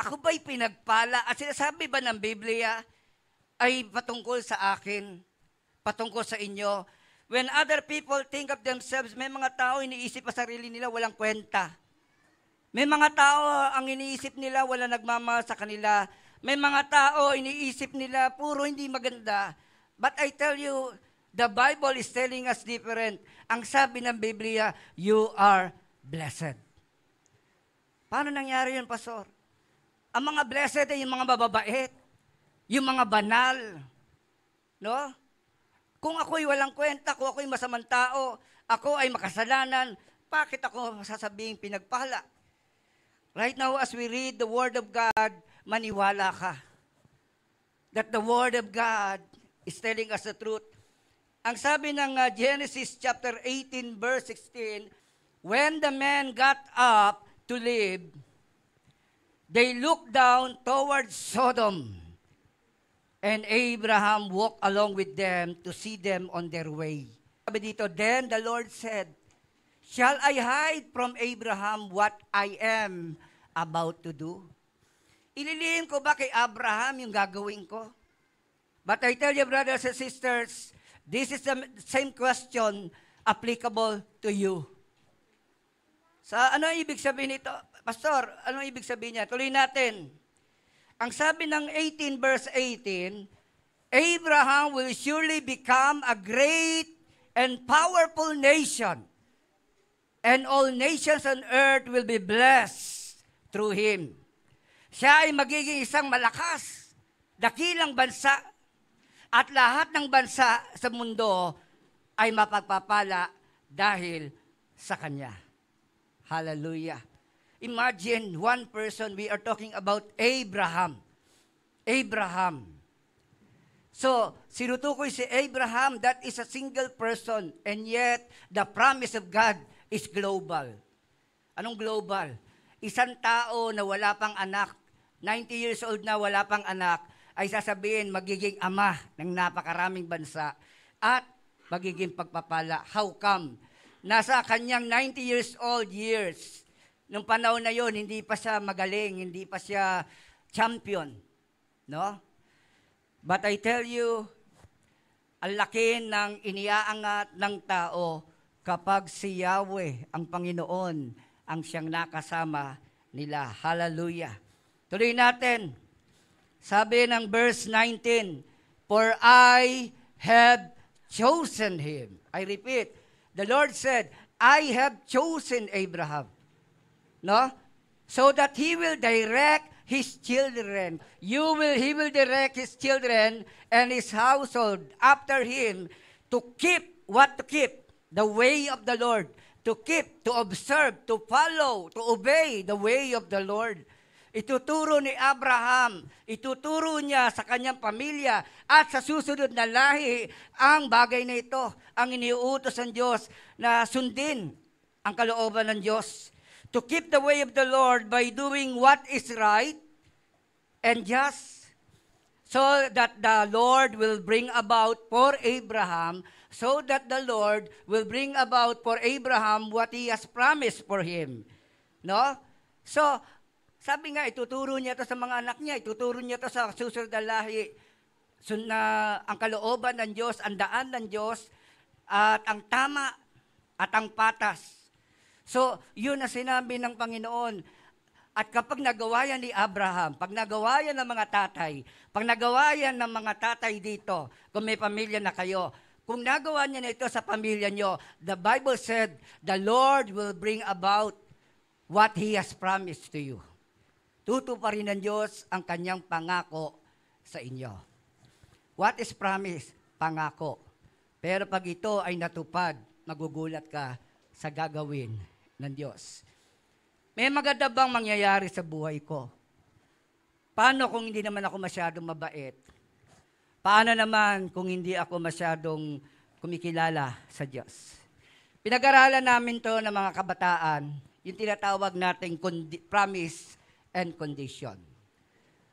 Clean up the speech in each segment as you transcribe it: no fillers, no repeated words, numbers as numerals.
Ako ba'y pinagpala? At sinasabi ba ng Biblia ay patungkol sa akin, patungkol sa inyo? When other people think of themselves, may mga tao iniisip pa sarili nila, walang kwenta. May mga tao ang iniisip nila, wala nagmamahal sa kanila. May mga tao iniisip nila, puro hindi maganda. But I tell you, the Bible is telling us different. Ang sabi ng Biblia, you are blessed. Paano nangyari yun, Pastor? Ang mga blessed ay yung mga mababait, yung mga banal. No? Kung ako'y walang kwenta, kung ako'y masamang tao, ako ay makasalanan, bakit ako masasabing pinagpala? Right now, as we read the Word of God, maniwala ka that the Word of God is telling us the truth. Ang sabi ng Genesis chapter 18, verse 16, when the men got up to leave, they looked down towards Sodom, and Abraham walked along with them to see them on their way. Sabi dito, then the Lord said, shall I hide from Abraham what I am about to do? Ililihim ko ba kay Abraham yung gagawin ko? But I tell you, brothers and sisters, this is the same question applicable to you. Ano ibig sabihin nito? Pastor, ano ibig sabihin niya? Tuloy natin. Ang sabi ng 18 verse 18, Abraham will surely become a great and powerful nation, and all nations on earth will be blessed through him. Siya ay magiging isang malakas, dakilang bansa, at lahat ng bansa sa mundo ay mapagpapala dahil sa kanya. Hallelujah. Imagine one person, we are talking about Abraham. Abraham. So, sinutukoy si Abraham, that is a single person, and yet the promise of God is global. Anong global? Isang tao na wala pang anak, 90 years old na wala pang anak, ay sasabihin magiging ama ng napakaraming bansa at magiging pagpapala. How come? Nasa kanyang 90 years old years, nung panahon na yon, hindi pa siya magaling, hindi pa siya champion. No? But I tell you, ang laki ng iniaangat ng tao kapag si Yahweh, ang Panginoon, ang siyang nakasama nila. Hallelujah. Tuloy natin. Sabi ng verse 19, for I have chosen him. I repeat, the Lord said, I have chosen Abraham. No? So that he will direct his children. He will direct his children and his household after him to keep, what to keep? The way of the Lord. To keep, to observe, to follow, to obey the way of the Lord. Ituturo ni Abraham, ituturo niya sa kanyang pamilya at sa susunod na lahi ang bagay na ito, ang iniuutos ng Diyos na sundin ang kalooban ng Diyos. To keep the way of the Lord by doing what is right and just, so that the Lord will bring about for Abraham, what He has promised for him. No? So, sabi nga, ituturo niya ito sa mga anak niya, ituturo niya ito sa susunod na lahi. So, na ang kalooban ng Diyos, ang daan ng Diyos, at ang tama at ang patas. So, yun na sinabi ng Panginoon. At kapag nagawa yan ni Abraham, pag nagawa yan ng mga tatay, pag nagawa yan ng mga tatay dito, kung may pamilya na kayo, kung nagawa niya na ito sa pamilya nyo, the Bible said, the Lord will bring about what He has promised to you. Tutuparin ng Diyos ang kanyang pangako sa inyo. What is promise? Pangako. Pero pag ito ay natupad, magugulat ka sa gagawin ng Diyos. May maganda bang mangyayari sa buhay ko? Paano kung hindi naman ako masyadong mabait? Paano naman kung hindi ako masyadong kumikilala sa Diyos? Pinag-aralan namin to ng mga kabataan, yung tinatawag nating promise and condition.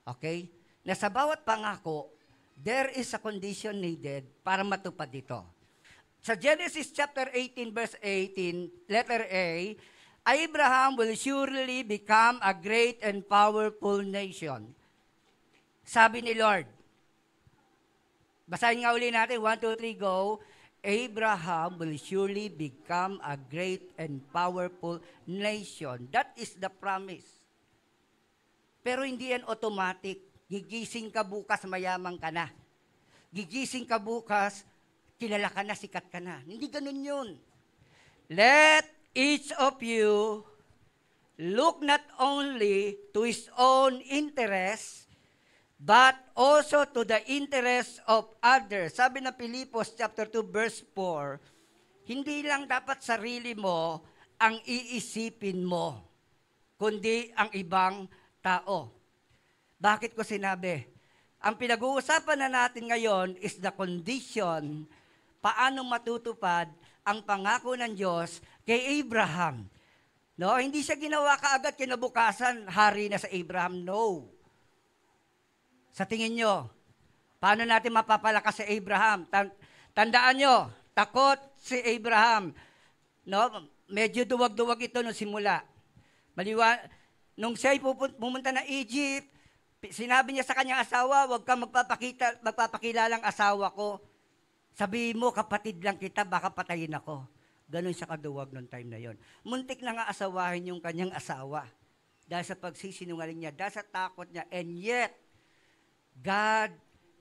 Okay? Na sa bawat pangako, there is a condition needed para matupad ito. Sa Genesis chapter 18 verse 18, letter A, Abraham will surely become a great and powerful nation. Sabi ni Lord. Basahin nga uli natin, 1, 2, 3, go. Abraham will surely become a great and powerful nation. That is the promise. Pero hindi yan automatic. Gigising ka bukas, mayaman ka na. Gigising ka bukas, kilala ka na, sikat ka na. Hindi ganun yun. Let each of you look not only to his own interest, but also to the interest of others. Sabi ng Pilipos chapter 2 verse 4, hindi lang dapat sarili mo ang iisipin mo, kundi ang ibang tao. Bakit ko sinabi? Ang pinag-uusapan na natin ngayon is the condition, paano matutupad ang pangako ng Diyos kay Abraham. No, hindi siya ginawa kaagad kinabukasan, hari na sa Abraham. No. Sa tingin nyo, paano natin mapapalakas si Abraham? Tandaan nyo, takot si Abraham. No? Medyo duwag-duwag ito nung simula. Nung siya'y pumunta na Egypt, sinabi niya sa kanyang asawa, huwag kang magpapakilalang asawa ko. Sabihin mo, kapatid lang kita, baka patayin ako. Ganon siya kaduwag noong time na yon. Muntik na nga asawahin yung kanyang asawa. Dahil sa pagsisinungaling niya, dahil sa takot niya, and yet, God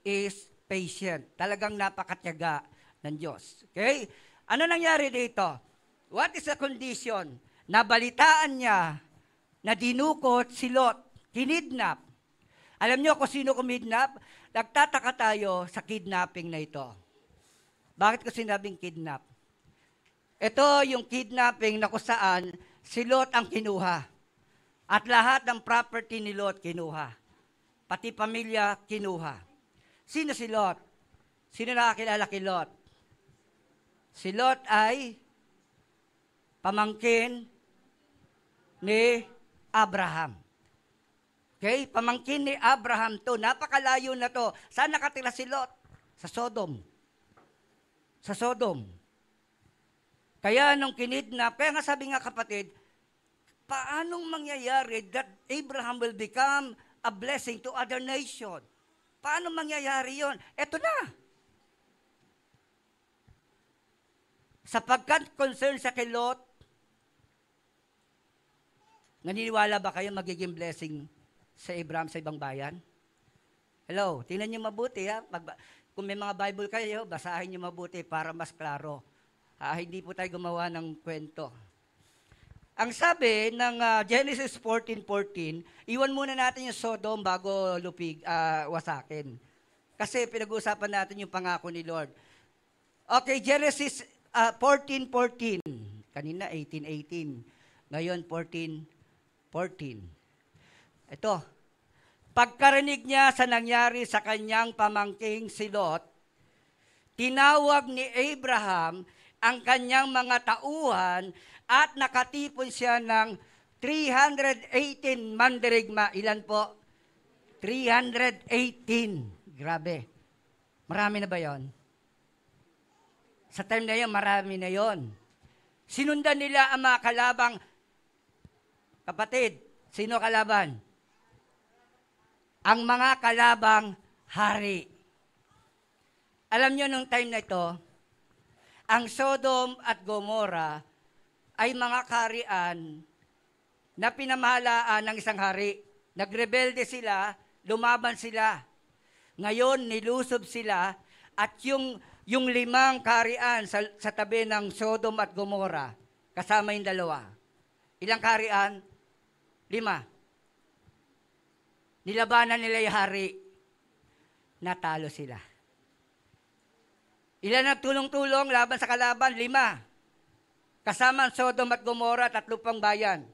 is patient. Talagang napakatyaga ng Diyos. Okay? Ano nangyari dito? What is the condition? Nabalitaan niya na dinukot si Lot, kinidnap. Alam niyo kung sino kumidnap? Nagtataka tayo sa kidnapping na ito. Bakit ko sinabing kidnap? Ito yung kidnapping na kung saan si Lot ang kinuha. At lahat ng property ni Lot kinuha. Pati pamilya, kinuha. Sino si Lot? Sino nakakilala kay Lot? Si Lot ay pamangkin ni Abraham. Okay? Pamangkin ni Abraham to. Napakalayo na to. Saan nakatira si Lot? Sa Sodom. Sa Sodom. Kaya nung kinidnap, kaya nga sabi nga kapatid, paanong mangyayari that Abraham will become a blessing to other nation? Paano mangyayari yon? Eto na. Sapagkat concern sa kay Lot, naniniwala ba kayo magiging blessing sa Abraham sa ibang bayan? Hello, tingnan niyo mabuti ha. Kung may mga Bible kayo, basahin niyo mabuti para mas klaro. Hindi po tayo gumawa ng kwento. Ang sabi ng Genesis 14:14, iwan muna natin yung Sodom bago wasakin. Kasi pinag-uusapan natin yung pangako ni Lord. Okay, Genesis 14:14. Kanina 18:18. Ngayon 14:14. Ito. Pagkarinig niya sa nangyari sa kanyang pamangking si Lot, tinawag ni Abraham ang kanyang mga tauhan at nakatipon siya ng 318 mandirigma. Ilan po? 318. Grabe. Marami na ba yon? Sa time na yun, marami na yon. Sinundan nila ang mga kalabang, kapatid, sino kalaban? Ang mga kalabang hari. Alam nyo nung time na ito, ang Sodom at Gomorrah ay mga kaharian na pinamahalaan ng isang hari. Nagrebelde sila, lumaban sila. Ngayon, nilusob sila at yung 5 kaharian sa tabi ng Sodom at Gomorrah, kasama yung 2. Ilang kaharian? 5. Nilabanan nila yung hari. Natalo sila. Ilan nagtulong-tulong laban sa kalaban? 5. Kasama ang Sodom at Gomorrah, 3 pang bayan.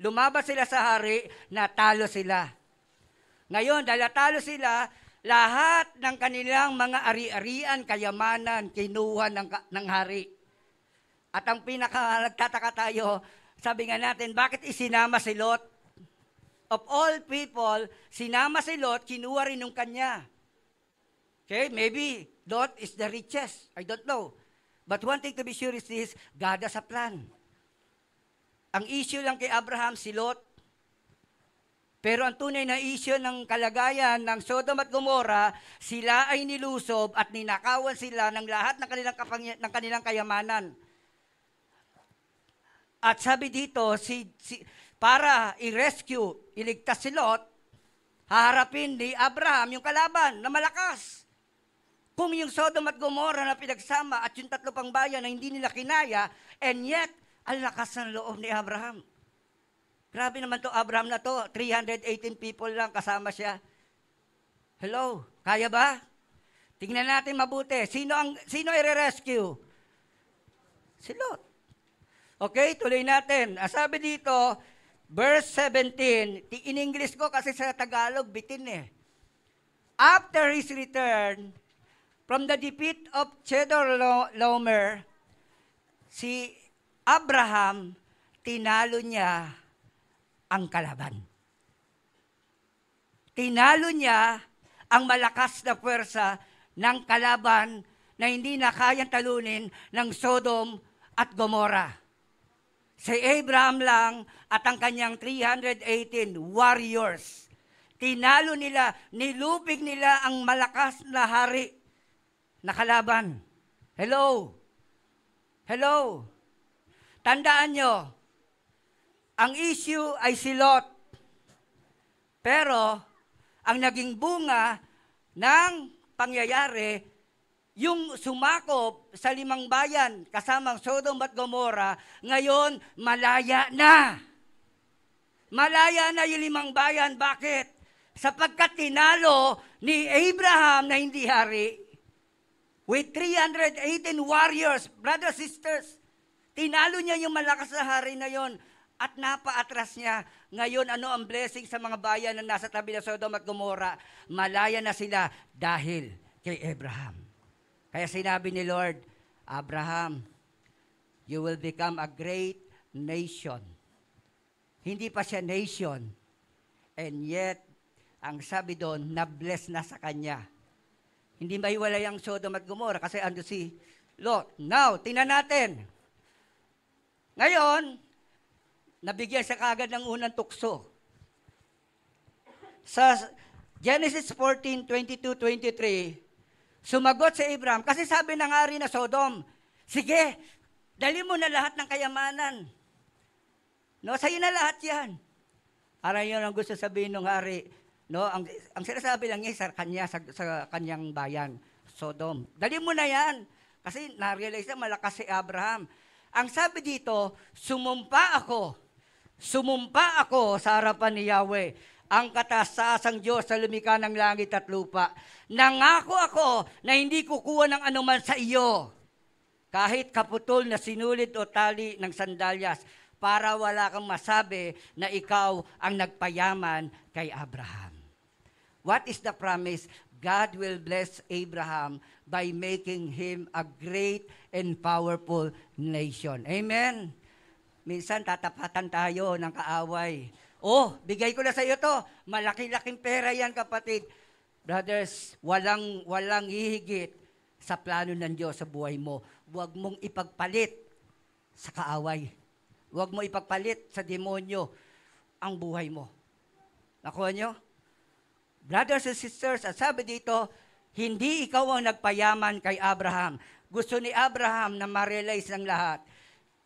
Lumaban sila sa hari, natalo sila. Ngayon, dahil natalo sila, lahat ng kanilang mga ari-arian, kayamanan, kinuha ng hari. At ang nagtataka tayo, sabi nga natin, bakit isinama si Lot? Of all people, sinama si Lot, kinuha rin ng kanya. Okay, maybe Lot is the richest. I don't know. But one thing to be sure is this, God has a plan. Ang issue lang kay Abraham, si Lot. Pero ang tunay na issue ng kalagayan ng Sodom at Gomorrah, sila ay nilusob at ninakawan sila ng lahat ng kanilang kayamanan. At sabi dito, para i-rescue, iligtas si Lot, haharapin ni Abraham yung kalaban na malakas. Kung yung Sodom at Gomorrah na pinagsama at yung 3 pang bayan na hindi nila kinaya, and yet, ang lakas ng loob ni Abraham. Grabe naman to Abraham na to, 318 people lang kasama siya. Hello, kaya ba? Tingnan natin mabuti. Sino i-rescue? Si Lot. Okay, tuloy natin. Sabi dito, verse 17, in English ko kasi sa Tagalog, bitin eh. After his return from the defeat of Chedorlaomer, si Abraham, tinalo niya ang kalaban. Tinalo niya ang malakas na puwersa ng kalaban na hindi na kayang talunin ng Sodom at Gomorrah. Si Abraham lang at ang kanyang 318 warriors. Tinalo nila, nilupig nila ang malakas na hari na kalaban. Hello? Hello? Tandaan nyo, ang issue ay si Lot. Pero, ang naging bunga ng pangyayari, yung sumakop sa 5 bayan kasamang Sodom at Gomorrah, ngayon malaya na. Malaya na yung 5 bayan. Bakit? Sapagkat tinalo ni Abraham na hindi hari with 318 warriors, brothers, sisters. Tinalo niya yung malakas na hari na yon at napaatras niya. Ngayon, ano ang blessing sa mga bayan na nasa tabi ng Sodom at Gomorrah? Malaya na sila dahil kay Abraham. Kaya sinabi ni Lord, Abraham, you will become a great nation. Hindi pa siya nation. And yet, ang sabi doon, na-bless na sa kanya. Hindi maiwalay ang Sodom at Gomorrah kasi ando si Lot. Now, tingnan natin. Ngayon, nabigyan siya kagad ng unang tukso. Sa Genesis 14, 22-23, sumagot si Abraham, kasi sabi ng hari na Sodom, sige, dali mo na lahat ng kayamanan. No, sa'yo na lahat yan. Para yun ang gusto sabihin ng hari. No, ang sinasabi lang niya sa kanyang bayan, Sodom. Dali mo na yan. Kasi na-realize na malakas si Abraham. Ang sabi dito, sumumpa ako sa harapan ni Yahweh, ang katasasang Diyos sa lumikha ng langit at lupa. Nangako ako na hindi kukuha ng anuman sa iyo, kahit kaputol na sinulid o tali ng sandalyas, para wala kang masabi na ikaw ang nagpayaman kay Abraham. What is the promise? God will bless Abraham by making him a great and powerful nation. Amen? Minsan tatapatan tayo ng kaaway. Oh, bigay ko na sa iyo to. Malaki-laking pera yan, kapatid. Brothers, walang hihigit sa plano ng Diyos sa buhay mo. Huwag mong ipagpalit sa kaaway. Huwag mo ipagpalit sa demonyo ang buhay mo. Nakuha nyo? Brothers and sisters, at sabi dito, hindi ikaw ang nagpayaman kay Abraham. Gusto ni Abraham na ma-realize ng lahat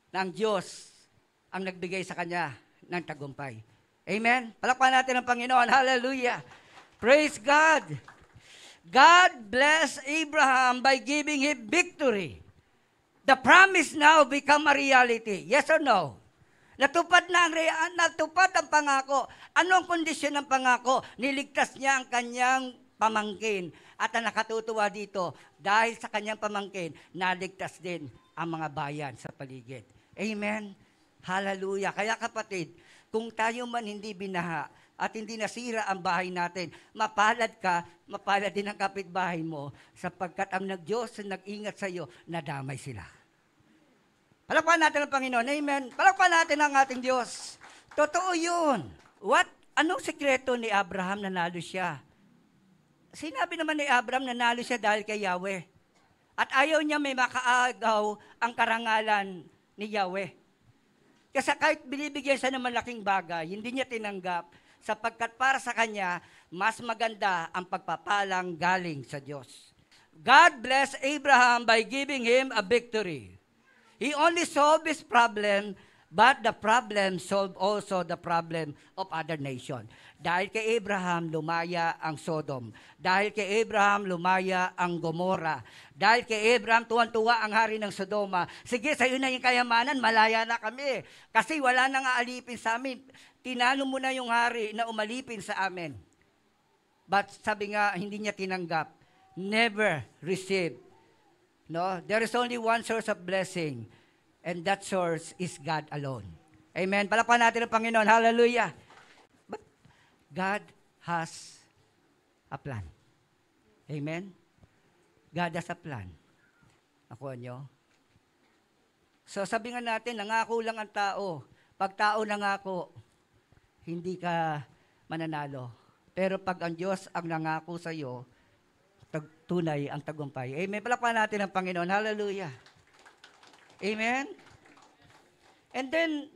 ng Diyos ang nagbigay sa kanya ng tagumpay. Amen? Palakpakan natin ang Panginoon. Hallelujah. Praise God. God bless Abraham by giving him victory. The promise now become a reality. Yes or no? Natupad ang pangako. Ano ang kondisyon ng pangako? Niligtas niya ang kanyang pamangkin. At ang nakatutuwa dito, dahil sa kanyang pamangkin, naligtas din ang mga bayan sa paligid. Amen? Hallelujah. Kaya kapatid, kung tayo man hindi binaha at hindi nasira ang bahay natin, mapalad ka, mapalad din ang kapitbahay mo, sapagkat ang Diyos na nag-ingat sa iyo, nadamay sila. Palakpakan natin ang Panginoon. Amen. Palakpakan natin ang ating Diyos. Totoo yun. Anong sekreto ni Abraham na nalo siya? Sinabi naman ni Abraham na nalo siya dahil kay Yahweh. At ayaw niya may makaagaw ang karangalan ni Yahweh. Kasi kahit binibigyan siya ng malaking bagay, hindi niya tinanggap sapagkat para sa kanya, mas maganda ang pagpapalang galing sa Diyos. God blessed Abraham by giving him a victory. He only solved his problem, but the problem solved also the problem of other nation. Dahil kay Abraham, lumaya ang Sodom. Dahil kay Abraham, lumaya ang Gomorrah. Dahil kay Abraham, tuwan-tuwa ang hari ng Sodoma. Sige, sa'yo na yung kayamanan, malaya na kami. Kasi wala nang aalipin sa amin. Tinalo mo na yung hari na umalipin sa amin. But sabi nga, hindi niya tinanggap. Never receive. No? There is only one source of blessing. And that source is God alone. Amen. Palakpakan natin ang Panginoon. Hallelujah. But God has a plan. Amen. God has a plan. Nakuha nyo? So sabi nga natin, nangako lang ang tao. Pag tao nangako, hindi ka mananalo. Pero pag ang Diyos ang nangako sa iyo, tunay ang tagumpay. Amen. Palakpakan natin ang Panginoon. Hallelujah. Amen? And then,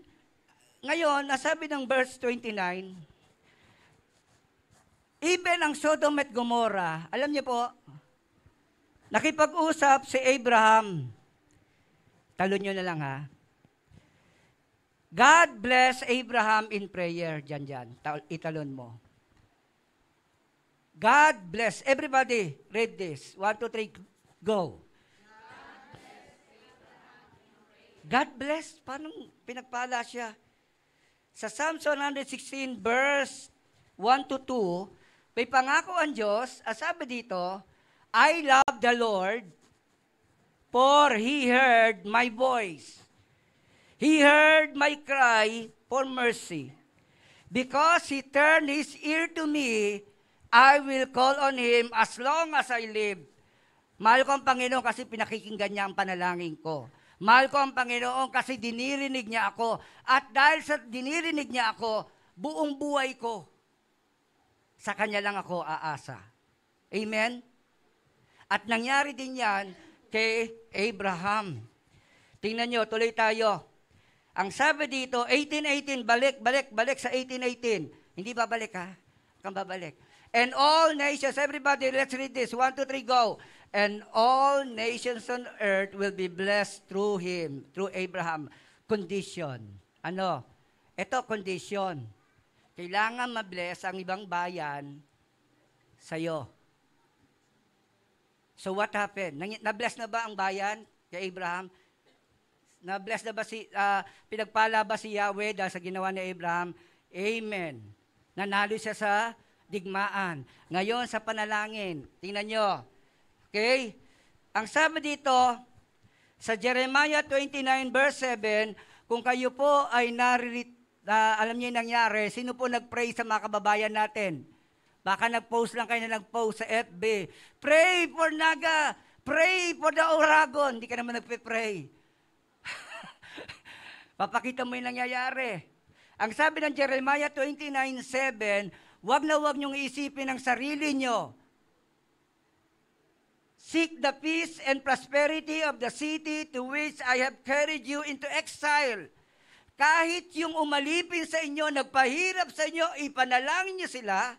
ngayon, nasabi ng verse 29, even ang Sodom at Gomorrah, alam niyo po, nakipag-usap si Abraham. Talon niyo na lang ha. God bless Abraham in prayer. Diyan. Italon mo. God bless. Everybody, read this. 1, 2, 3, go. God bless. Paano pinagpala siya? Sa Psalm 116 verse 1 to 2, may pangako ang Diyos, sabi dito, I love the Lord, for He heard my voice. He heard my cry for mercy. Because He turned His ear to me, I will call on Him as long as I live. Mahal ko ang Panginoon kasi pinakikinggan niya ang panalangin ko. Mahal ko ang Panginoon kasi dinirinig niya ako. At dahil sa dinirinig niya ako, buong buhay ko, sa Kanya lang ako aasa. Amen? At nangyari din yan kay Abraham. Tingnan nyo, tuloy tayo. Ang sabi dito, 18:18, balik sa 18:18. Hindi babalik ha? Kang babalik. And all nations, everybody, let's read this. 1, 2, 3, go. And all nations on earth will be blessed through him, through Abraham. Condition. Ano? Ito, condition. Kailangan mabless ang ibang bayan sa'yo. So what happened? Nabless na ba ang bayan kay Abraham? Nabless na ba pinagpala ba si Yahweh dahil sa ginawa ni Abraham? Amen. Nanalo siya sa digmaan. Ngayon sa panalangin, tingnan nyo. Okay? Ang sabi dito, sa Jeremiah 29 verse 7, kung kayo po ay alam niyo yung nangyari, sino po nag-pray sa mga kababayan natin? Baka nag-post lang kayo na nag-post sa FB. Pray for Naga! Pray for the Oragon! Hindi ka naman nagpe-pray. Papakita mo yung nangyayari. Ang sabi ng Jeremiah 29:7, wag na wag niyong isipin ang sarili niyo. Seek the peace and prosperity of the city to which I have carried you into exile. Kahit yung umalipin sa inyo, nagpahirap sa inyo, ipanalangin niyo sila.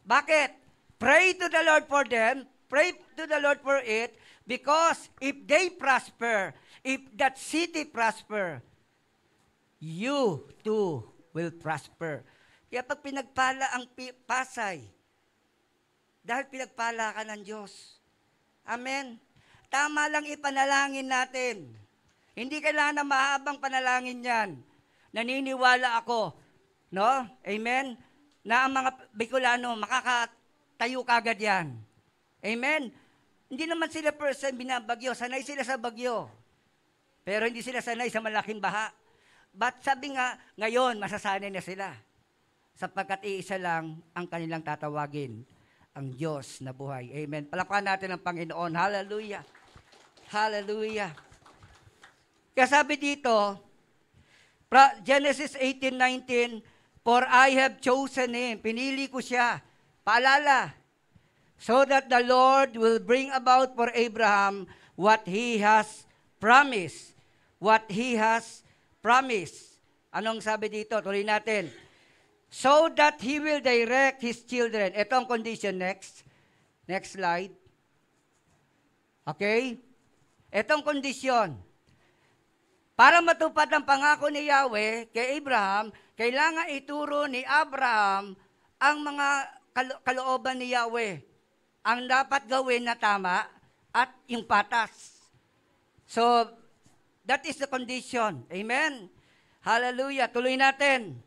Bakit? Pray to the Lord for them. Pray to the Lord for it. Because if they prosper, if that city prosper, you too will prosper. Kaya pag pinagpala ang Pasay, dahil pinagpala ka ng Diyos. Amen. Tama lang ipanalangin natin. Hindi kailangan na mahabang panalangin yan. Naniniwala ako, no? Amen? Na ang mga Bicolano, makakatayo kagad yan. Amen? Hindi naman sila person binabagyo. Sanay sila sa bagyo. Pero hindi sila sanay sa malaking baha. But sabi nga, ngayon, masasanay na sila. Sapagkat iisa lang ang kanilang tatawagin, ang Diyos na buhay. Amen. Palakpakan natin ang Panginoon. Hallelujah. Hallelujah. Kaya sabi dito, Genesis 18:19, for I have chosen him. Pinili ko siya. Paalala. So that the Lord will bring about for Abraham what he has promised. What he has promised. Anong sabi dito? Tuloy natin. So that He will direct His children. Ito ang condition. Next. Next slide. Okay? Ito ang kondisyon. Para matupad ang pangako ni Yahweh kay Abraham, kailangan ituro ni Abraham ang mga kalooban ni Yahweh. Ang dapat gawin na tama at yung patas. So, that is the condition. Amen? Hallelujah. Tuloy natin.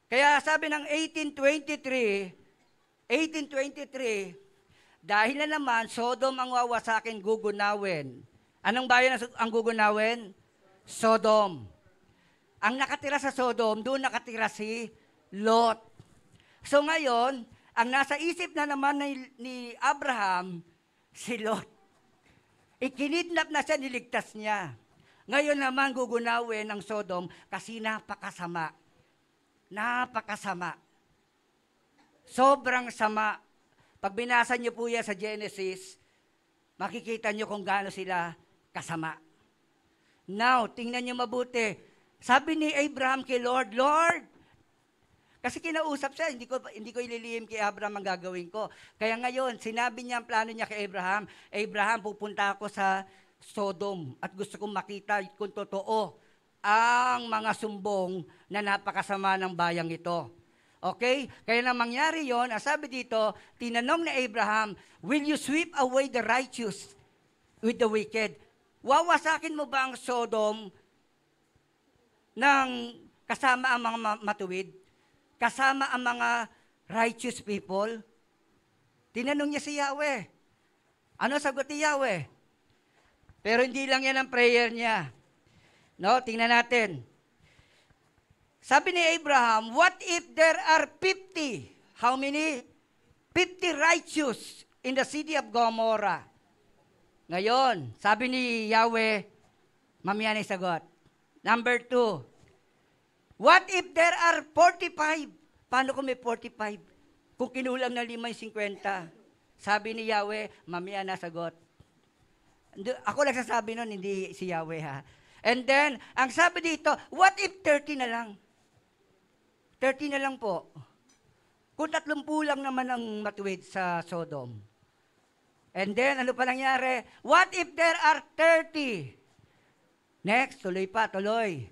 Kaya sabi ng 1823, dahil na naman, Sodom ang wawasakin, gugunawin. Anong bayan ang gugunawin? Sodom. Ang nakatira sa Sodom, doon nakatira si Lot. So ngayon, ang nasa isip na naman ni Abraham, si Lot. Ikinidnap na siya, niligtas niya. Ngayon naman gugunawin ng Sodom kasi napakasama. Napakasama. Sobrang sama. Pag binasa niyo po yan sa Genesis, makikita niyo kung gaano sila kasama. Now, tingnan niyo mabuti. Sabi ni Abraham kay Lord, Lord, kasi kinausap siya, hindi ko ililihim kay Abraham ang gagawin ko. Kaya ngayon, sinabi niya ang plano niya kay Abraham, Abraham, pupunta ako sa Sodom at gusto kong makita kung totoo ang mga sumbong na napakasama ng bayang ito. Okay? Kaya nang mangyari yon, sabi dito, tinanong ni Abraham, will you sweep away the righteous with the wicked? Wawasakin mo ba ang Sodom ng kasama ang mga matuwid? Kasama ang mga righteous people? Tinanong niya si Yahweh. Ano sagot ni Yahweh? Pero hindi lang yan ang prayer niya. No, tingnan natin. Sabi ni Abraham, what if there are 50? How many? 50 righteous in the city of Gomorrah. Ngayon, sabi ni Yahweh, mamaya na sagot. Number 2, what if there are 45? Paano kung may 45? Kung kinulang na 5.50. Sabi ni Yahweh, mamaya na sagot. Ako nagsasabi nun, hindi si Yahweh ha. And then, ang sabi dito, what if 30 na lang? 30 na lang po. Kung 30 lang naman ang matuwid sa Sodom. And then, ano pa nangyari? What if there are 30? Next, tuloy pa, tuloy.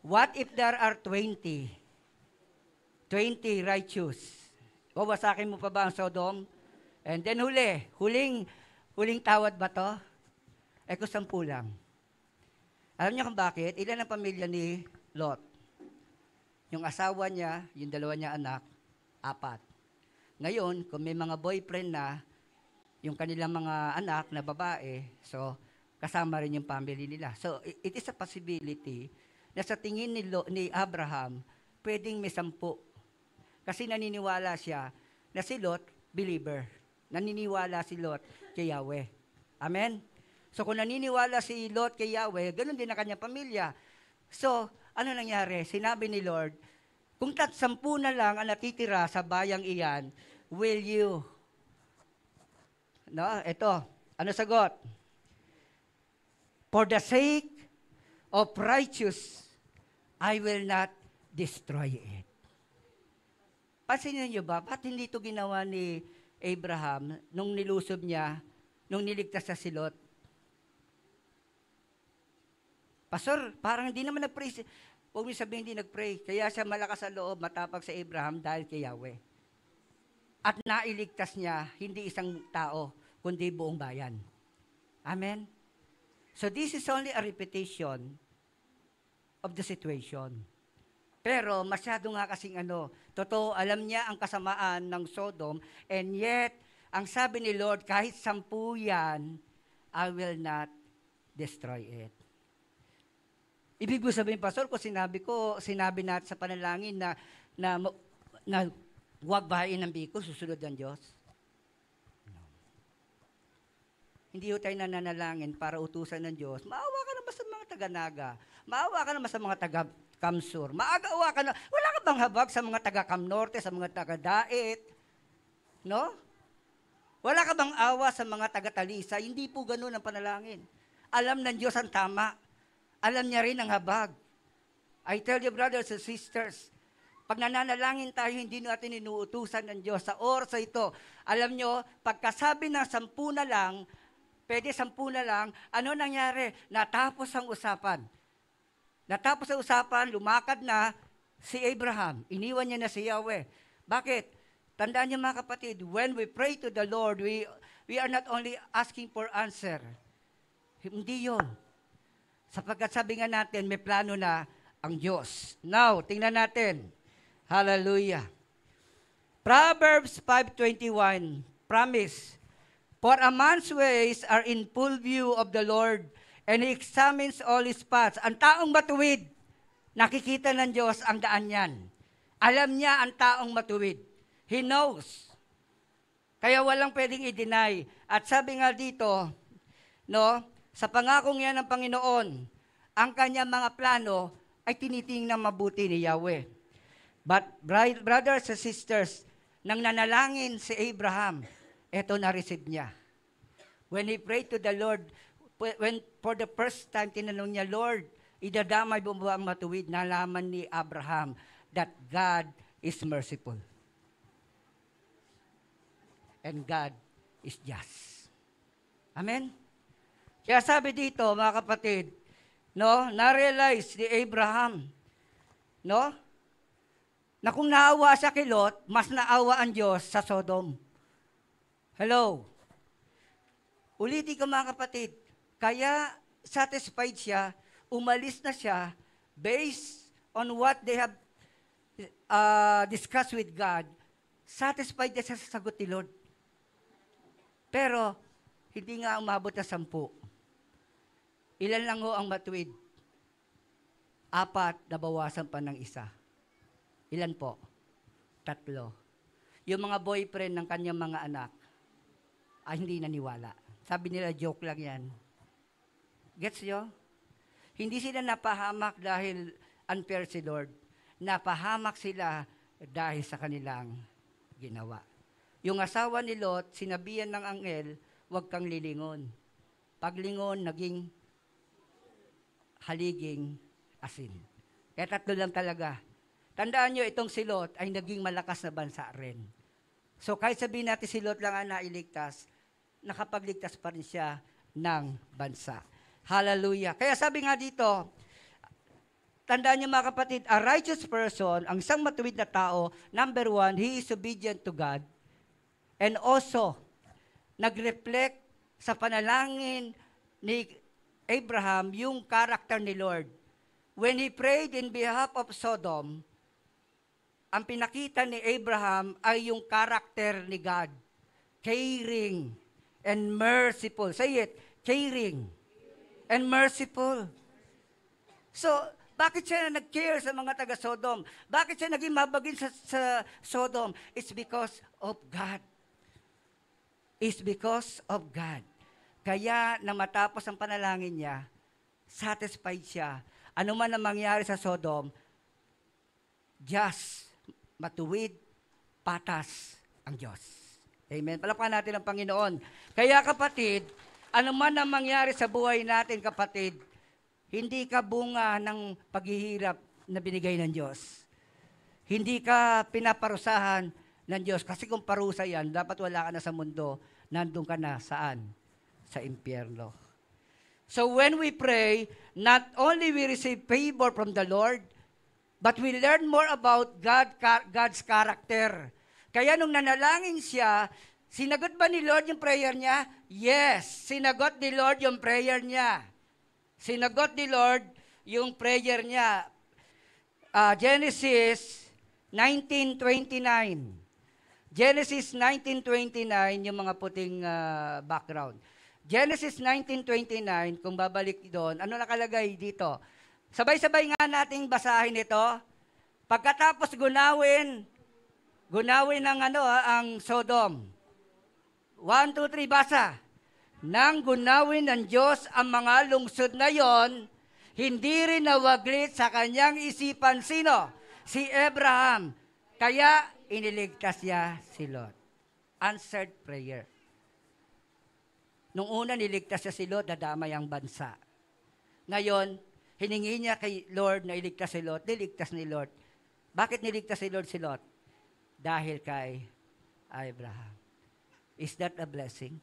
What if there are 20? 20 righteous. Wawasakin mo pa ba ang Sodom? And then huling tawad ba to? Kung 10 lang. Alam niyo kung bakit? Ilan ang pamilya ni Lot? Yung asawa niya, yung 2 niya anak, 4. Ngayon, kung may mga boyfriend na, yung kanilang mga anak na babae, so kasama rin yung family nila. So it is a possibility na sa tingin ni Abraham, pwedeng may 10. Kasi naniniwala siya na si Lot, believer. Naniniwala si Lot kay Yahweh. Amen? So kung naniniwala si Lot kay Yahweh, ganun din ang kanyang pamilya. So, ano nangyari? Sinabi ni Lord, kung 10 na lang ang natitira sa bayang iyan, will you? No, ito. Ano sagot? For the sake of righteous, I will not destroy it. Pansinin niyo ba, ba't hindi ito ginawa ni Abraham nung nilusob niya, nung niligtas sa si Lot? Pastor, parang hindi naman nag-pray. Huwag mo sabihin hindi nag-pray. Kaya siya malakas sa loob, matapag sa Abraham dahil kay Yahweh. At nailigtas niya, hindi isang tao, kundi buong bayan. Amen? So this is only a repetition of the situation. Pero masyado nga kasing totoo, alam niya ang kasamaan ng Sodom, and yet, ang sabi ni Lord, kahit 10 yan, I will not destroy it. Ibig ko sabihin, Pastor, kung sinabi natin sa panalangin na huwag bahain ng biko, susunod ng Diyos. No. Hindi tayo nananalangin para utusan ng Diyos. Maawa ka naman sa mga taga-Naga. Maawa ka naman sa mga taga-Kamsur. Maawa ka na. Wala ka bang habag sa mga taga-Kamnorte, sa mga taga-Dait? No? Wala ka bang awa sa mga taga-Talisa? Hindi po ganun ang panalangin. Alam ng Diyos ang tama. Alam niya rin ang habag. I tell you, brothers and sisters, pag nananalangin tayo, hindi natin inuutusan ng Diyos sa oras ito. Alam nyo, pagkasabi ng 10 na lang, pwede 10 na lang, ano nangyari? Natapos ang usapan. Natapos ang usapan, lumakad na si Abraham. Iniwan niya na si Yahweh. Bakit? Tandaan niyo mga kapatid, when we pray to the Lord, we are not only asking for answer. Hindi yun. Sapagkat sabi nga natin, may plano na ang Diyos. Now, tingnan natin. Hallelujah. Proverbs 5:21, promise, for a man's ways are in full view of the Lord, and He examines all his paths. Ang taong matuwid, nakikita ng Diyos ang daan niyan. Alam niya ang taong matuwid. He knows. Kaya walang pwedeng i-deny. At sabi nga dito, no, sa pangakong yan ng Panginoon, ang kanyang mga plano ay tinitingnan mabuti ni Yahweh. But brothers and sisters, nang nanalangin si Abraham, eto na-receive niya. When he prayed to the Lord, when for the first time tinanong niya, Lord, idadamay mo ba ang matuwid? Nalaman ni Abraham that God is merciful. And God is just. Amen? Kaya sabi dito, mga kapatid, no, na-realize ni Abraham, no, na kung naawa siya kay Lot, mas naawa ang Diyos sa Sodom. Hello? Ulitin ko mga kapatid, kaya satisfied siya, umalis na siya, based on what they have discussed with God, satisfied na siya sa sagot ni Lord. Pero, hindi nga umabot na 10. Ilan lang ho ang matuwid? 4, nabawasan pa ng 1. Ilan po? 3. Yung mga boyfriend ng kanyang mga anak, ay hindi naniwala. Sabi nila, joke lang yan. Gets nyo? Hindi sila napahamak dahil unfair si Lord. Napahamak sila dahil sa kanilang ginawa. Yung asawa ni Lot, sinabihan ng anghel, huwag kang lilingon. Paglingon, naging haliging asin. Kaya 3 lang talaga. Tandaan nyo, itong si Lot ay naging malakas na bansa rin. So kahit sabihin natin si Lot lang ang nailigtas, nakapagligtas pa rin siya ng bansa. Hallelujah. Kaya sabi nga dito, tandaan nyo mga kapatid, a righteous person, ang isang matuwid na tao, number 1, he is obedient to God. And also, nag-reflect sa panalangin ni Abraham yung character ni Lord. When he prayed in behalf of Sodom, ang pinakita ni Abraham ay yung character ni God. Caring and merciful. Say it, caring and merciful. So, bakit siya nag-care sa mga taga-Sodom? Bakit siya naging mabagin sa Sodom? It's because of God. It's because of God. Kaya na matapos ang panalangin niya, satisfied siya. Ano man ang mangyari sa Sodom, just, matuwid, patas ang Diyos. Amen. Palakpakan natin ang Panginoon. Kaya kapatid, ano man ang mangyari sa buhay natin kapatid, hindi ka bunga ng paghihirap na binigay ng Diyos. Hindi ka pinaparusahan ng Diyos. Kasi kung parusa yan, dapat wala ka na sa mundo, nandun ka na saan? Sa impyerno. So when we pray, not only we receive favor from the Lord, but we learn more about God's character. Kaya nung nanalangin siya, sinagot ba ni Lord yung prayer niya? Yes, sinagot ni Lord yung prayer niya. Sinagot ni Lord yung prayer niya. Genesis 19:29. Genesis 19:29, yung mga puting background. Genesis 19:29, kung babalik doon, ano nakalagay dito? Sabay-sabay nga nating basahin ito. Pagkatapos gunawin ng ang Sodom. 1, 2, 3, basa. Nang gunawin ng Diyos ang mga lungsod na yon, hindi rin nawaglit sa kanyang isipan sino? Si Abraham. Kaya iniligtas niya si Lot. Answered prayer. Nung una niligtas niya si Lot, dadamay ang bansa. Ngayon, hiningi niya kay Lord na iligtas si Lot, niligtas ni Lord. Bakit niligtas si Lord si Lot? Dahil kay Abraham. Is that a blessing?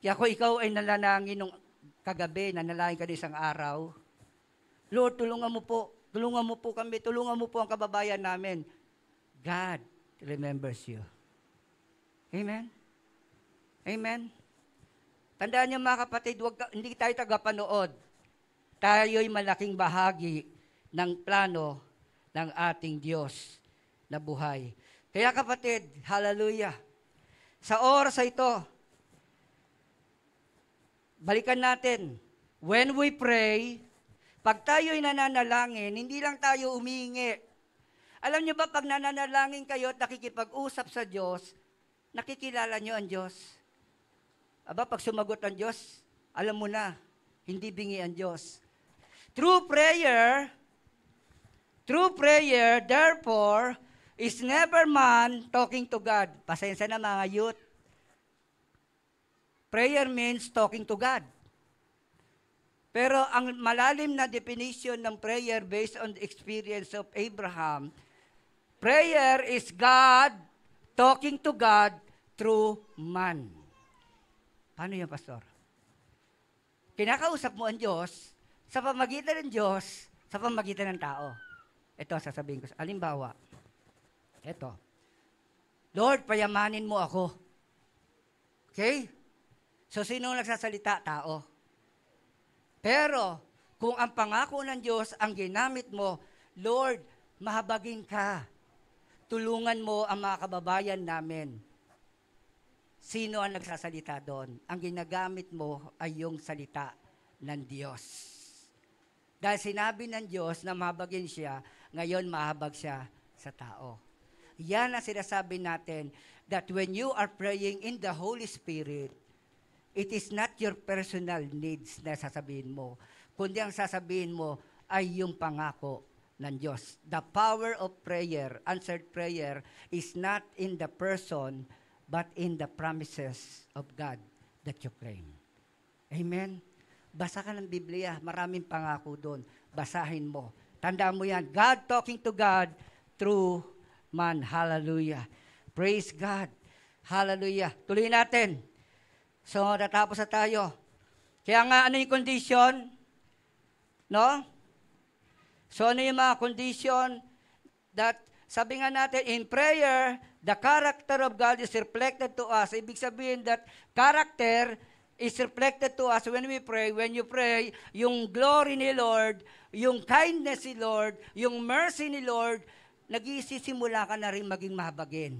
Kaya kung ikaw ay nanalangin nung kagabi, nanalangin ka isang araw, Lord, tulungan mo po kami, tulungan mo po ang kababayan namin. God remembers you. Amen? Amen? Tandaan niyo mga kapatid, hindi tayo tagapanood. Tayo'y malaking bahagi ng plano ng ating Diyos na buhay. Kaya kapatid, hallelujah. Sa oras ito, balikan natin, when we pray, pag tayo'y nananalangin, hindi lang tayo umingi. Alam niyo ba, pag nananalangin kayo at nakikipag-usap sa Diyos, nakikilala niyo ang Diyos. Aba, pag sumagot ang Diyos, alam mo na, hindi bingi ang Diyos. True prayer, therefore, is never man talking to God. Pasensya na mga youth. Prayer means talking to God. Pero ang malalim na definition ng prayer based on the experience of Abraham, prayer is God talking to God through man. Paano yan, Pastor? Kinakausap mo ang Diyos sa pamagitan ng Diyos, sa pamagitan ng tao. Ito, sasabihin ko. Halimbawa, ito. Lord, payamanin mo ako. Okay? So, sino nagsasalita? Tao. Pero, kung ang pangako ng Diyos ang ginamit mo, Lord, mahabagin ka. Tulungan mo ang mga kababayan namin. Sino ang nagsasalita doon? Ang ginagamit mo ay yung salita ng Diyos. Dahil sinabi ng Diyos na mahabagin siya, ngayon mahabag siya sa tao. Yan ang sinasabi natin, that when you are praying in the Holy Spirit, it is not your personal needs na sasabihin mo, kundi ang sasabihin mo ay yung pangako ng Diyos. The power of prayer, answered prayer, is not in the person, but in the promises of God that you claim. Amen? Basa ka ng Biblia, maraming pangako doon. Basahin mo. Tandaan mo yan, God talking to God through man. Hallelujah. Praise God. Hallelujah. Tuloy natin. So, natapos na tayo. Kaya nga, ano yung condition? No? So, ano yung mga condition that, sabi nga natin, in prayer, the character of God is reflected to us. Ibig sabihin that character is reflected to us when we pray. When you pray, yung glory ni Lord, yung kindness ni Lord, yung mercy ni Lord, nag-iisisimula ka na rin maging mahabagin.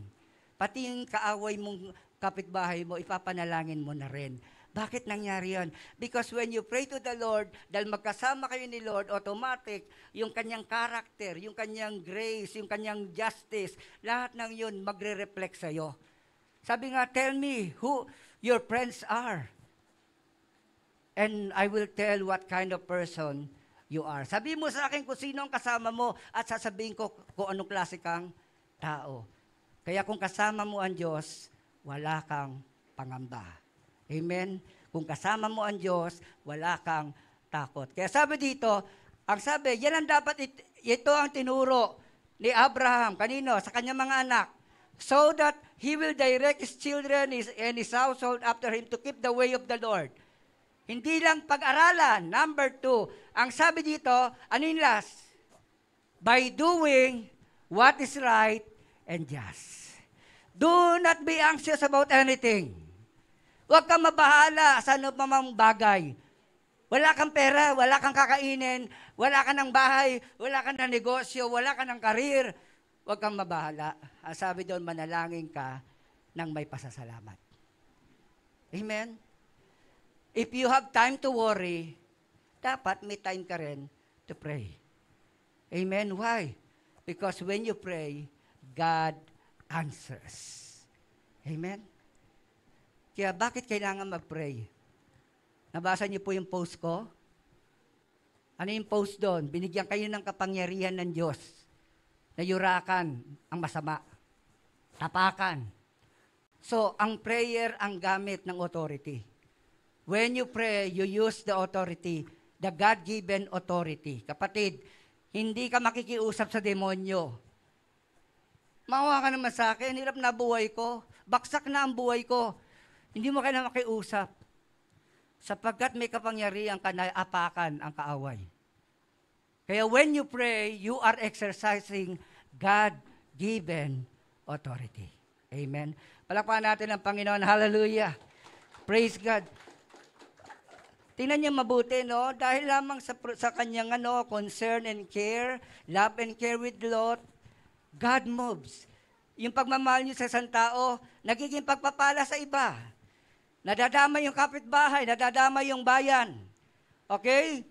Pati yung kaaway mong kapitbahay mo, ipapanalangin mo na rin. Bakit nangyari yan? Because when you pray to the Lord, dahil magkasama kayo ni Lord, automatic, yung kanyang character, yung kanyang grace, yung kanyang justice, lahat ng yun magre-reflect sa'yo. Sabi nga, tell me who your friends are. And I will tell what kind of person you are. Sabi mo sa akin kung sino ang kasama mo at sasabihin ko kung anong klase kang tao. Kaya kung kasama mo ang Diyos, wala kang pangamba. Amen? Kung kasama mo ang Diyos, wala kang takot. Kaya sabi dito, ang sabi, yan ang dapat, ito ang tinuro ni Abraham, kanino? Sa kanyang mga anak. So that he will direct his children and his household after him to keep the way of the Lord. Hindi lang pag-aralan. Number 2, ang sabi dito, ano yung last? By doing what is right and just. Do not be anxious about anything. Huwag kang mabahala sa ano pa mang bagay. Wala kang pera, wala kang kakainin, wala ka ng bahay, wala ka ng negosyo, wala ka ng karir. Huwag kang mabahala. Ang sabi doon, manalangin ka ng may pasasalamat. Amen? If you have time to worry, dapat may time ka rin to pray. Amen? Why? Because when you pray, God answers. Amen? Kaya bakit kailangan mag-pray? Nabasa niyo po yung post ko? Ano yung post doon? Binigyan kayo ng kapangyarihan ng Diyos na yurakan ang masama, tapakan. So, ang prayer ang gamit ng authority. When you pray, you use the authority the God-given authority. Kapatid, hindi ka makikiusap sa demonyo. Maawa ka naman sa akin, hirap na buhay ko, baksak na ang buhay ko. Hindi mo kailangan makiusap. Sapagkat may kapangyarihan ka na apakan ang kaaway. Kaya when you pray, you are exercising God-given authority. Amen. Palakpakan natin ang Panginoon. Hallelujah. Praise God. Tingnan niyo mabuti, no? Dahil lamang sa kanyang concern and care, love and care with Lot, God moves. Yung pagmamahal niyo sa isang tao, nagiging pagpapala sa iba. Nadadama yung kapitbahay, nadadama yung bayan. Okay?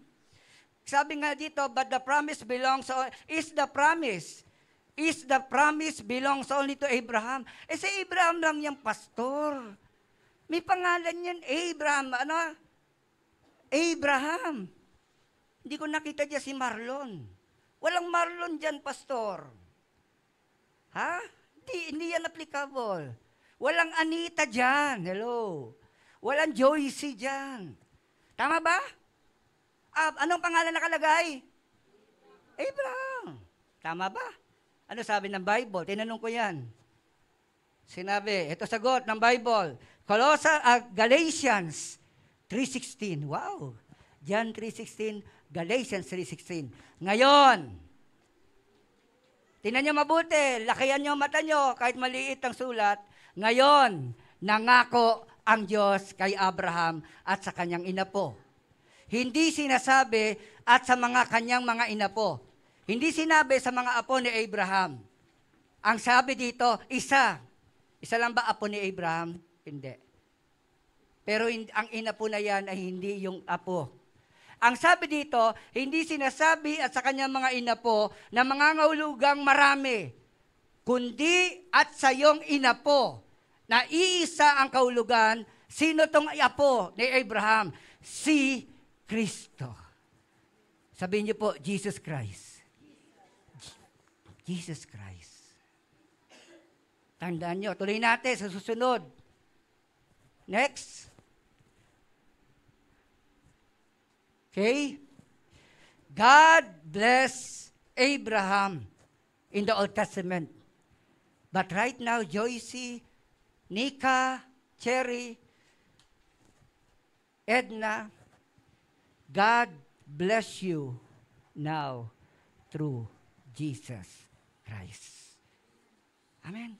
Sabi nga dito, but the promise belongs, is the promise belongs only to Abraham. Si Abraham lang yung pastor. May pangalan yan, Abraham. Abraham. Hindi ko nakita dyan si Marlon. Walang Marlon dyan, pastor. Ha? Hindi yan applicable. Walang Anita dyan. Hello. Walang Joyce dyan. Tama ba? Anong pangalan nakalagay? Abraham. Tama ba? Ano sabi ng Bible? Tinanong ko yan. Sinabi, ito sagot ng Bible. Galatians 3:16. Wow. John 3:16, Galatians 3:16. Ngayon, tingnan nyo mabuti, lakihan nyo ang mata nyo, kahit maliit ang sulat. Ngayon, nangako ang Diyos kay Abraham at sa kanyang inapo. Hindi sinasabi at sa mga kanyang mga inapo. Hindi sinabi sa mga apo ni Abraham. Ang sabi dito, isa. Isa lang ba apo ni Abraham? Hindi. Pero ang inapo na yan ay hindi yung apo. Ang sabi dito, hindi sinasabi at sa kanyang mga inapo na mangangahulugang marami, kundi at sa iyong inapo na iisa ang kahulugan. Sino tong apo ni Abraham? Si Kristo. Sabihin niyo po, Jesus Christ. Jesus Christ. Tandaan niyo, tuloy natin sa susunod. Next. Okay? God bless Abraham in the Old Testament. But right now, Joyce, Nika, Cherry, Edna, God bless you now through Jesus Christ. Amen.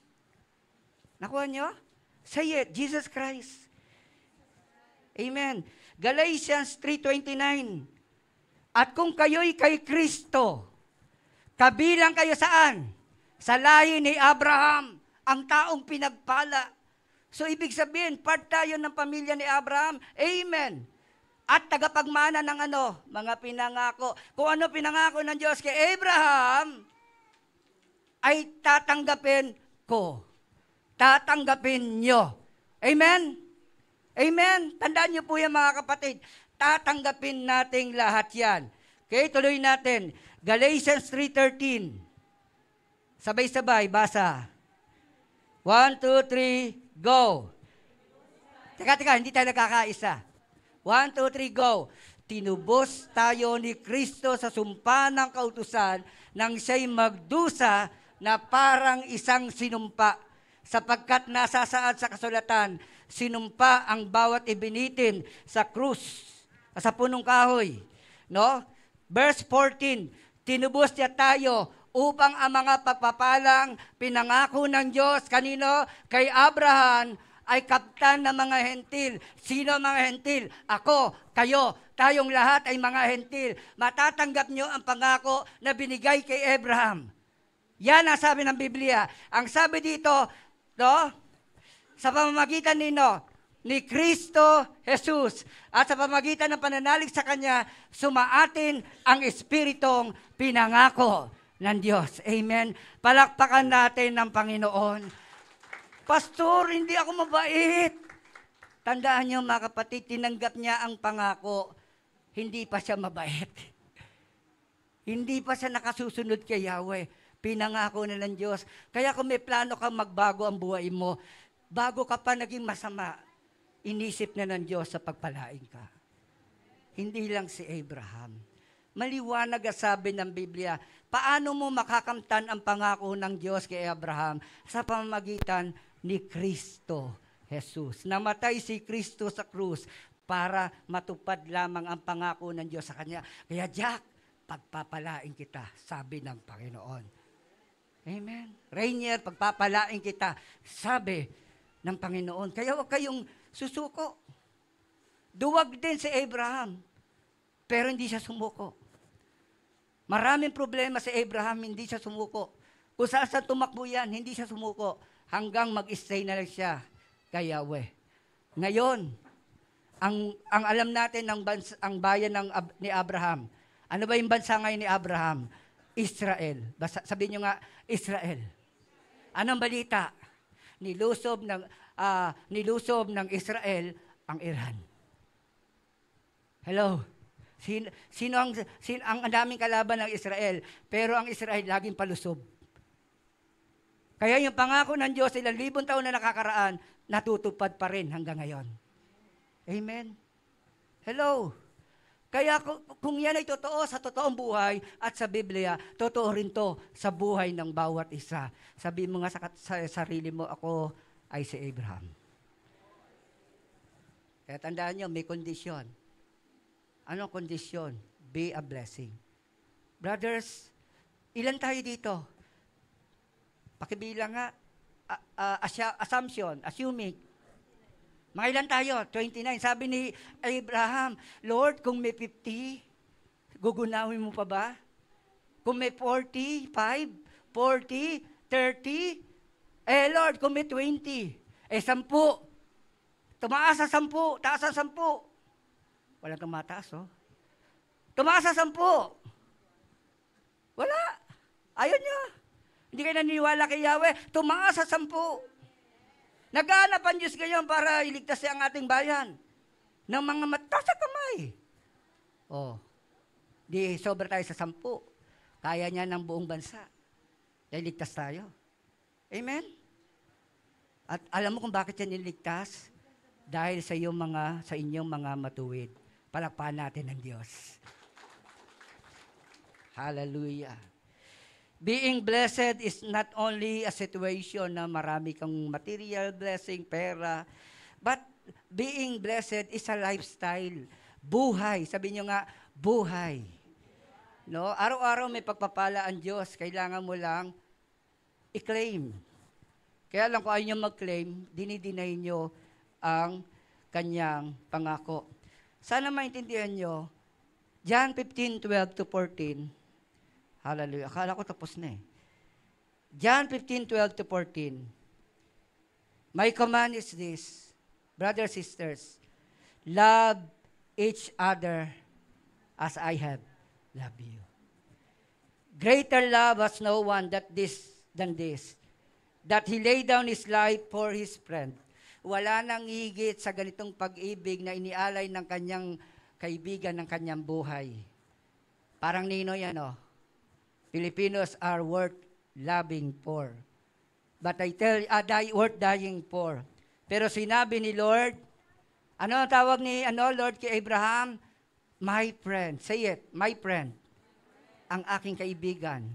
Nakuha nyo? Say it, Jesus Christ. Amen. Galatians 3:29. At kung kayo'y kay Kristo, kabilang kayo saan? Sa lahi ni Abraham, ang taong pinagpala. So ibig sabihin, part tayo ng pamilya ni Abraham. Amen. At tagapagmana ng mga pinangako. Kung ano pinangako ng Diyos kay Abraham, ay tatanggapin ko. Tatanggapin nyo. Amen? Amen? Tandaan nyo po yan mga kapatid. Tatanggapin nating lahat yan. Okay, tuloy natin. Galatians 3:13. Sabay-sabay, basa. 1, 2, 3, go. Teka, hindi tayo nagkakaisa. 1, 2, 3, go. Tinubos tayo ni Kristo sa sumpa ng kautusan nang siya'y magdusa na parang isang sinumpa. Sapagkat nasasaad sa kasulatan, sinumpa ang bawat ibinitin sa krus, sa punong kahoy. No? Verse 14, tinubos niya tayo upang ang mga pagpapalang pinangako ng Diyos, kanino? Kay Abraham, ay kaptan ng mga hentil. Sino mga hentil? Ako, kayo, tayong lahat ay mga hentil. Matatanggap nyo ang pangako na binigay kay Abraham. Yan ang sabi ng Biblia. Ang sabi dito, no? Sa pamamagitan ni Kristo Jesus at sa pamamagitan ng pananalig sa Kanya, sumaatin ang Espiritong pinangako ng Diyos. Amen. Palakpakan natin ng Panginoon. Pastor, hindi ako mabait. Tandaan niyo mga kapatid, tinanggap niya ang pangako. Hindi pa siya mabait. Hindi pa siya nakasusunod kay Yahweh. Pinangako na ng Diyos. Kaya kung may plano kang magbago ang buhay mo, bago ka pa naging masama, inisip na ng Diyos sa pagpalain ka. Hindi lang si Abraham. Maliwanag ang sabi ng Biblia, paano mo makakamtan ang pangako ng Diyos kay Abraham? Sa pamamagitan ni Kristo Jesus. Namatay si Kristo sa krus para matupad lamang ang pangako ng Diyos sa Kanya. Kaya Jack, pagpapalain kita, sabi ng Panginoon. Amen. Rainier, pagpapalain kita, sabi ng Panginoon. Kaya huwag kayong susuko. Duwag din si Abraham, pero hindi siya sumuko. Maraming problema si Abraham, hindi siya sumuko. Kung saan tumakbo yan, hindi siya sumuko. Hanggang mag-stay na lang siya kay Yahweh. Ngayon, ang alam natin ang bayan ni Abraham. Ano ba yung bansa ngayon ni Abraham? Israel. Sabihin nyo nga, Israel. Anong balita? Nilusob ng Israel ang Iran. Hello? Sino ang daming kalaban ng Israel, pero ang Israel laging palusob. Kaya yung pangako ng Diyos, ilang libong taon na nakakaraan, natutupad pa rin hanggang ngayon. Amen? Hello? Kaya kung yan ay totoo sa totoong buhay at sa Biblia, totoo rin to sa buhay ng bawat isa. Sabi mo nga sa sarili mo, ako ay si Abraham. Kaya tandaan nyo, may kondisyon. Anong kondisyon? Be a blessing. Brothers, ilan tayo dito? Pakibilang nga, assuming. Mga ilan tayo? 29. Sabi ni Abraham, Lord, kung may 50, gugunawin mo pa ba? Kung may 45, 40, 30, Lord, kung may 20, 10. Tumaas sa 10, taas sa 10. Walang tumataas, oh. Tumaas sa 10. Wala. Ayaw niya. Hindi kayo naniniwala kay Yahweh. Tumaas sa 10. Naghahanap ang Diyos ngayon para iligtas siya ang ating bayan ng mga mataas sa kamay. Oh. Di sobra tayo sa 10. Kaya niya ng buong bansa. Dahil ligtas tayo. Amen? At alam mo kung bakit yan niligtas? Dahil sa inyong mga matuwid. Palakpakan natin ng Diyos. Hallelujah. Being blessed is not only a situation na marami kang material blessing, pera, but being blessed is a lifestyle. Buhay. Sabi nyo nga, buhay. No? Araw-araw may pagpapala ang Diyos. Kailangan mo lang i-claim. Kaya lang kung ayaw nyo mag-claim, dinidinay nyo ang kanyang pangako. Sana maintindihan nyo, John 15:12-14. Hallelujah. Akala ko tapos na eh. John 15:12-14. My command is this, brothers, sisters, love each other as I have loved you. Greater love has no one than this, that He laid down His life for His friend. Wala nang higit sa ganitong pag-ibig na inialay ng kanyang kaibigan ng kanyang buhay. Parang nino yan, oh. Filipinos are worth loving for. But I tell you, worth dying for. Pero sinabi ni Lord, ano ang tawag ni Lord kay Abraham? My friend. Say it, my friend. Ang aking kaibigan.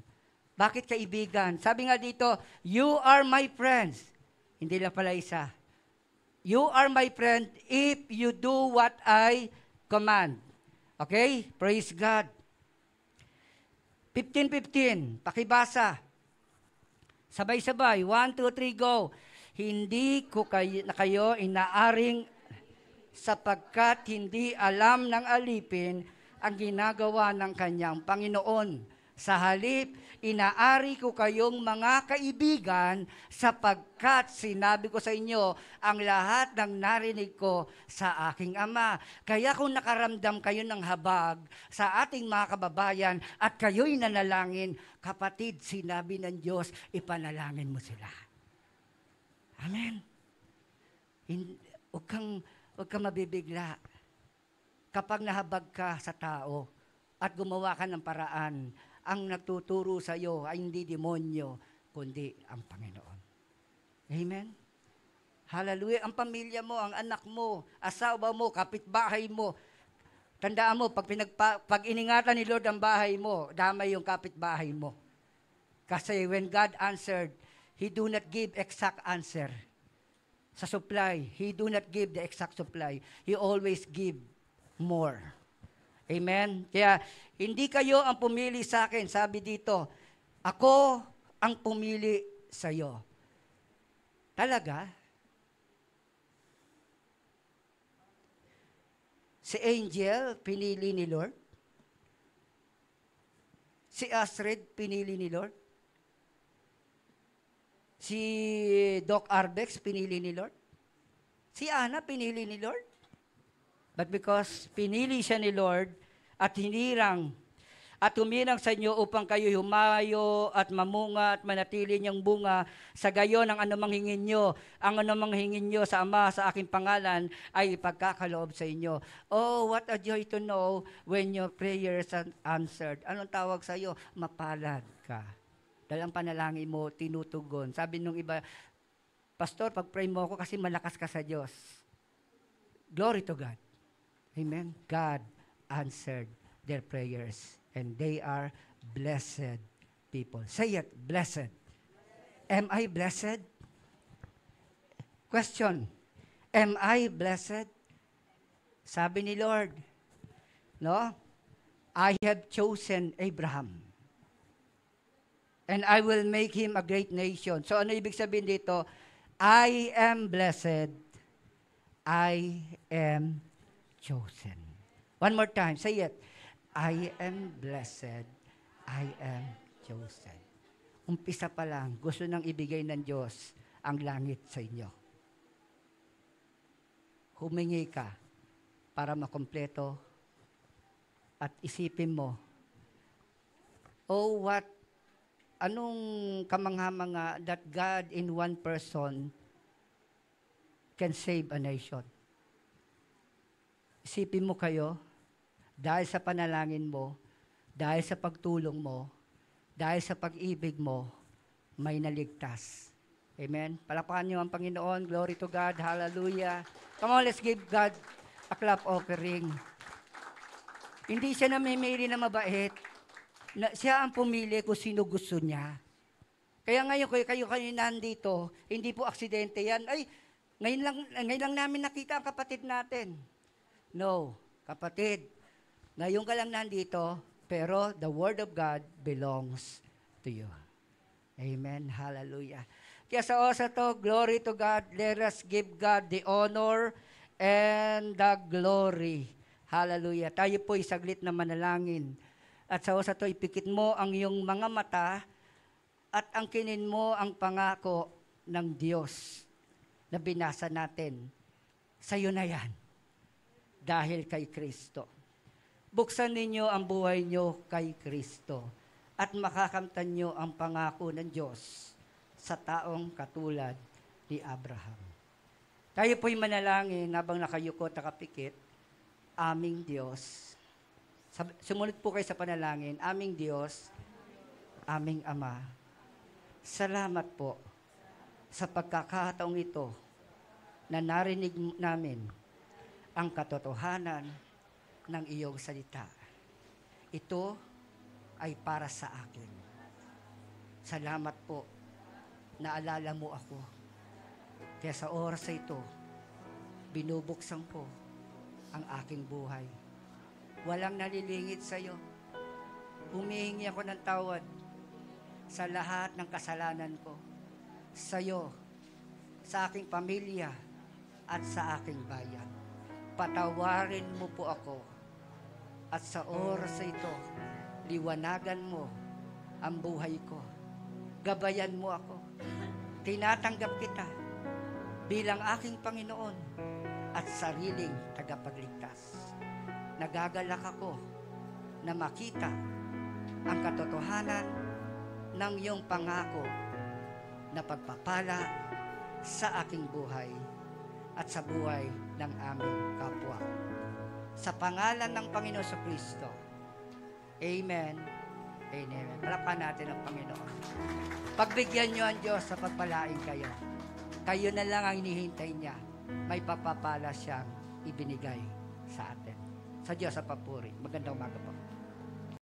Bakit kaibigan? Sabi nga dito, you are my friends. Hindi lang pala isa. You are my friend if you do what I command. Okay? Praise God. 15:15, pakibasa. Sabay-sabay. 1, 2, 3, go. Hindi ko kayo inaaring sapagkat hindi alam ng alipin ang ginagawa ng kanyang Panginoon. Sa halip, inaari ko kayong mga kaibigan sapagkat sinabi ko sa inyo ang lahat ng narinig ko sa aking Ama. Kaya kung nakaramdam kayo ng habag sa ating mga kababayan at kayo'y nanalangin, kapatid, sinabi ng Diyos, ipanalangin mo sila. Amen. Huwag kang mabibigla. Kapag nahabag ka sa tao at gumawa ka ng paraan, ang nagtuturo sa iyo ay hindi demonyo, kundi ang Panginoon. Amen? Hallelujah. Ang pamilya mo, ang anak mo, asawa mo, kapitbahay mo, Tandaan mo, pag iningatan ni Lord ang bahay mo, damay yung kapitbahay mo. Kasi when God answered, He do not give exact answer. Sa supply, He do not give the exact supply. He always give more. Amen? Kaya, hindi kayo ang pumili sa akin. Sabi dito, ako ang pumili sa iyo. Talaga? Si Angel, pinili ni Lord? Si Astrid, pinili ni Lord? Si Doc Arbex, pinili ni Lord? Si Ana, pinili ni Lord? But because pinili siya ni Lord at hinirang at humirang sa inyo upang kayo humayo at mamunga at manatili niyang bunga, sa gayon ang anumang hingin nyo, ang anumang hingin nyo sa Ama sa aking pangalan ay ipagkakaloob sa inyo. Oh, what a joy to know when your prayers are answered. Anong tawag sa iyo? Mapalad ka. Dahil ang panalangin mo, tinutugon. Sabi nung iba, Pastor, pag-pray mo ako kasi malakas ka sa Diyos. Glory to God. Amen. God answered their prayers. And they are blessed people. Say it, blessed. Am I blessed? Question. Am I blessed? Sabi ni Lord, no? I have chosen Abraham. And I will make him a great nation. So ano ibig sabihin dito? I am blessed. I am chosen. One more time, say it. I am blessed. I am chosen. Umpisa pa lang, gusto nang ibigay ng Diyos ang langit sa inyo. Humingi ka para makompleto at isipin mo, oh, anong kamangha-mangha that God in one person can save a nation. Isipin mo kayo, dahil sa panalangin mo, dahil sa pagtulong mo, dahil sa pag-ibig mo, may naligtas. Amen? Palakpakan niyo ang Panginoon. Glory to God. Hallelujah. Come on, let's give God a clap offering. Hindi siya namimili na mabait. Siya ang pumili kung sino gusto niya. Kaya ngayon, kayo nandito, hindi po aksidente yan. Ay, ngayon lang namin nakita ang kapatid natin. No, kapatid, ngayon ka lang nandito, pero the Word of God belongs to you. Amen. Hallelujah. Kaya sa oras to, glory to God. Let us give God the honor and the glory. Hallelujah. Tayo po'y saglit na manalangin. At sa oras to, ipikit mo ang iyong mga mata at angkinin mo ang pangako ng Diyos na binasa natin. Sa iyo na yan. Dahil kay Kristo. Buksan ninyo ang buhay nyo kay Kristo at makakamtan nyo ang pangako ng Diyos sa taong katulad ni Abraham. Tayo po'y manalangin habang nakayuko at nakapikit. Aming Diyos. Sumunod po kayo sa panalangin. Aming Diyos, aming Ama. Salamat po sa pagkakataong ito na narinig namin ang katotohanan ng iyong salita. Ito ay para sa akin. Salamat po. Naalala mo ako. Kaya sa oras na ito, binubuksan ko ang aking buhay. Walang nalilingit sa iyo. Humihingi ako ng tawad sa lahat ng kasalanan ko. Sa iyo, sa aking pamilya, at sa aking bayan. Patawarin mo po ako. At sa oras na ito, liwanagan mo ang buhay ko. Gabayan mo ako. Tinatanggap kita bilang aking Panginoon at sariling tagapagligtas. Nagagalak ako na makita ang katotohanan ng iyong pangako na pagpapala sa aking buhay at sa buhay ng aming kapwa. Sa pangalan ng Panginoon sa Kristo. Amen. Amen. Palakpakan natin ang Panginoon. Pagbigyan niyo ang Diyos sa pagpalain kayo. Kayo na lang ang hinihintay niya. May papapala siyang ibinigay sa atin. Sa Diyos sa papuri. Magandang umaga po.